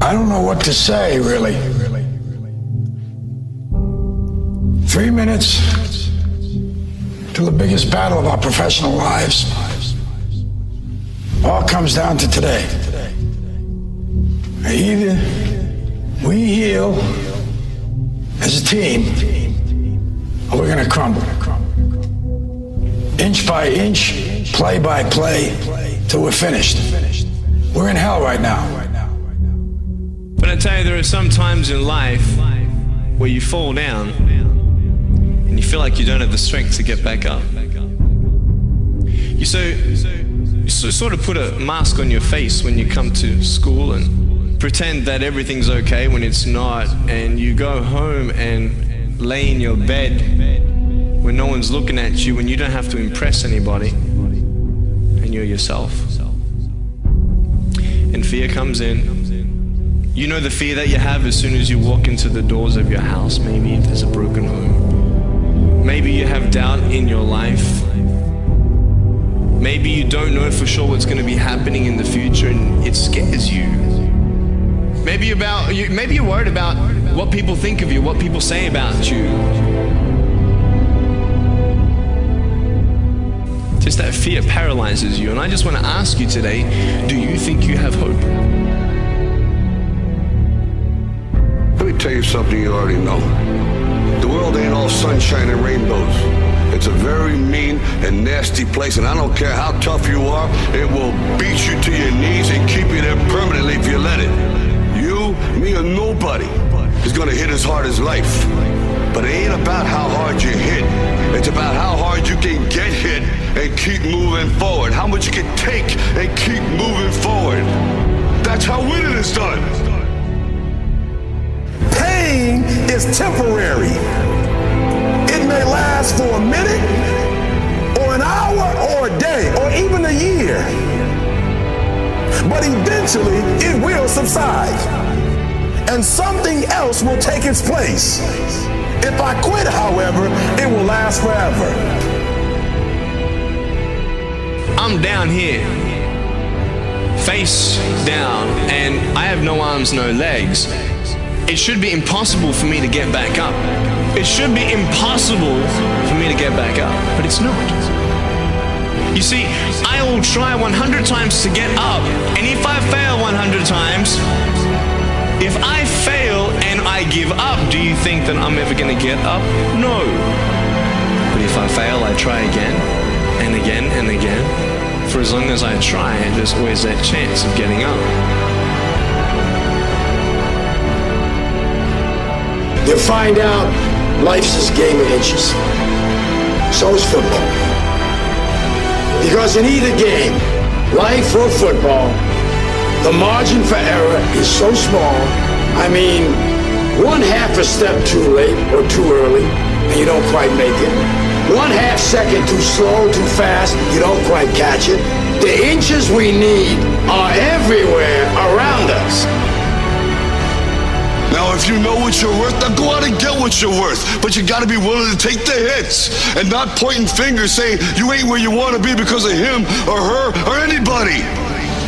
I don't know what to say, really. 3 minutes to the biggest battle of our professional lives. All comes down to today. Either we heal as a team, or we're gonna crumble. Inch by inch, play by play, till we're finished. We're in hell right now. But I tell you, there are some times in life where you fall down and you feel like you don't have the strength to get back up. You sort of put a mask on your face when you come to school and pretend that everything's okay when it's not, and you go home and lay in your bed when no one's looking at you, when you don't have to impress anybody, and you're yourself. And fear comes in. You know the fear that you have as soon as you walk into the doors of your house. Maybe there's a broken home. Maybe you have doubt in your life. Maybe you don't know for sure what's going to be happening in the future and it scares you. Maybe you're worried about what people think of you, what people say about you. Just that fear paralyzes you. And I just want to ask you today, do you think you have hope? Let me tell you something you already know. The world ain't all sunshine and rainbows. It's a very mean and nasty place, and I don't care how tough you are, it will beat you to your knees and keep you there permanently if you let it. You, me, or nobody is gonna hit as hard as life. But it ain't about how hard you hit. It's about how hard you can get hit and keep moving forward. How much you can take and keep moving forward. That's how winning is done. Pain is temporary. It may last for a minute, or an hour, or a day, or even a year. But eventually, it will subside, and something else will take its place. If I quit, however, it will last forever. I'm down here, face down, and I have no arms, no legs. It should be impossible for me to get back up. It should be impossible for me to get back up, but it's not. You see, I will try 100 times to get up, and if I fail 100 times, if I fail and I give up, do you think that I'm ever going to get up? No. But if I fail, I try again, and again, and again. For as long as I try, there's always that chance of getting up. You'll find out life's this game of inches. So is football. Because in either game, life or football, the margin for error is so small. I mean, 1/2 a step too late or too early, and you don't quite make it. 1/2 second too slow, too fast, you don't quite catch it. The inches we need are everywhere around us. Now, if you know what you're worth, now go out and get what you're worth. But you gotta be willing to take the hits and not pointing fingers saying you ain't where you wanna be because of him or her or anybody.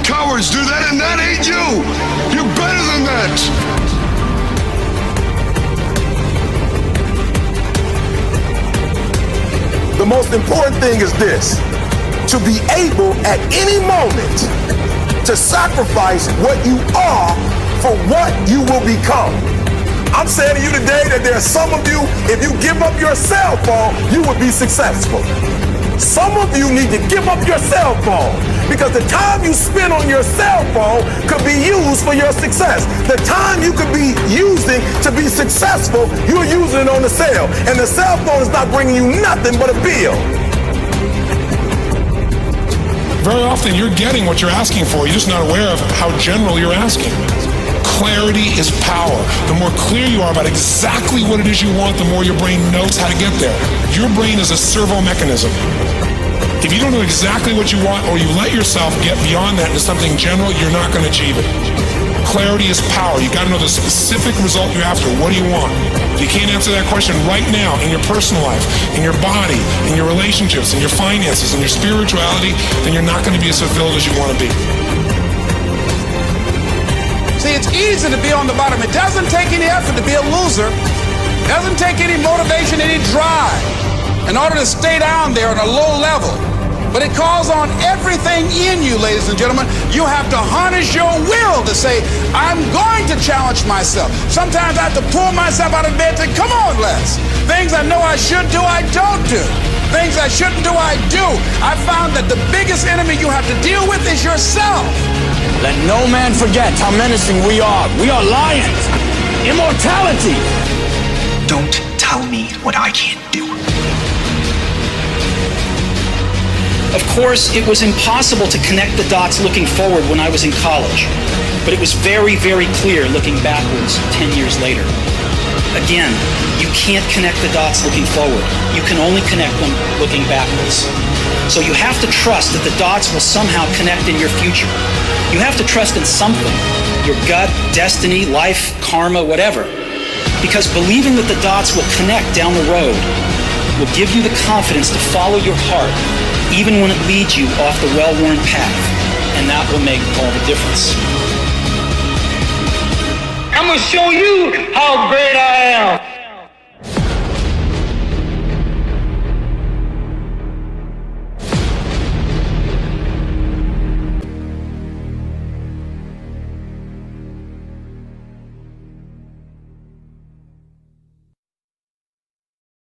Cowards do that, and that ain't you. You're better than that. The most important thing is this: to be able at any moment to sacrifice what you are for what you will become. I'm saying to you today that there are some of you, if you give up your cell phone, you will be successful. Some of you need to give up your cell phone because the time you spend on your cell phone could be used for your success. The time you could be using to be successful, you're using it on the cell. And the cell phone is not bringing you nothing but a bill. Very often you're getting what you're asking for. You're just not aware of how general you're asking. Clarity is power. The more clear you are about exactly what it is you want, the more your brain knows how to get there. Your brain is a servo mechanism. If you don't know exactly what you want, or you let yourself get beyond that into something general, you're not going to achieve it. Clarity is power. You got to know the specific result you're after. What do you want? If you can't answer that question right now in your personal life, in your body, in your relationships, in your finances, in your spirituality, then you're not going to be as fulfilled as you want to be. See, it's easy to be on the bottom. It doesn't take any effort to be a loser. It doesn't take any motivation, any drive in order to stay down there on a low level. But it calls on everything in you, ladies and gentlemen. You have to harness your will to say, I'm going to challenge myself. Sometimes I have to pull myself out of bed and say, come on, Les. Things I know I should do, I don't do. Things I shouldn't do, I do. I found that the biggest enemy you have to deal with is yourself. Let no man forget how menacing we are. We are lions. Immortality. Don't tell me what I can't do. Of course, it was impossible to connect the dots looking forward when I was in college, but it was very, very clear looking backwards 10 years later. Again, you can't connect the dots looking forward. You can only connect them looking backwards. So you have to trust that the dots will somehow connect in your future. You have to trust in something, your gut, destiny, life, karma, whatever. Because believing that the dots will connect down the road will give you the confidence to follow your heart, even when it leads you off the well-worn path, and that will make all the difference. I'm gonna show you how great I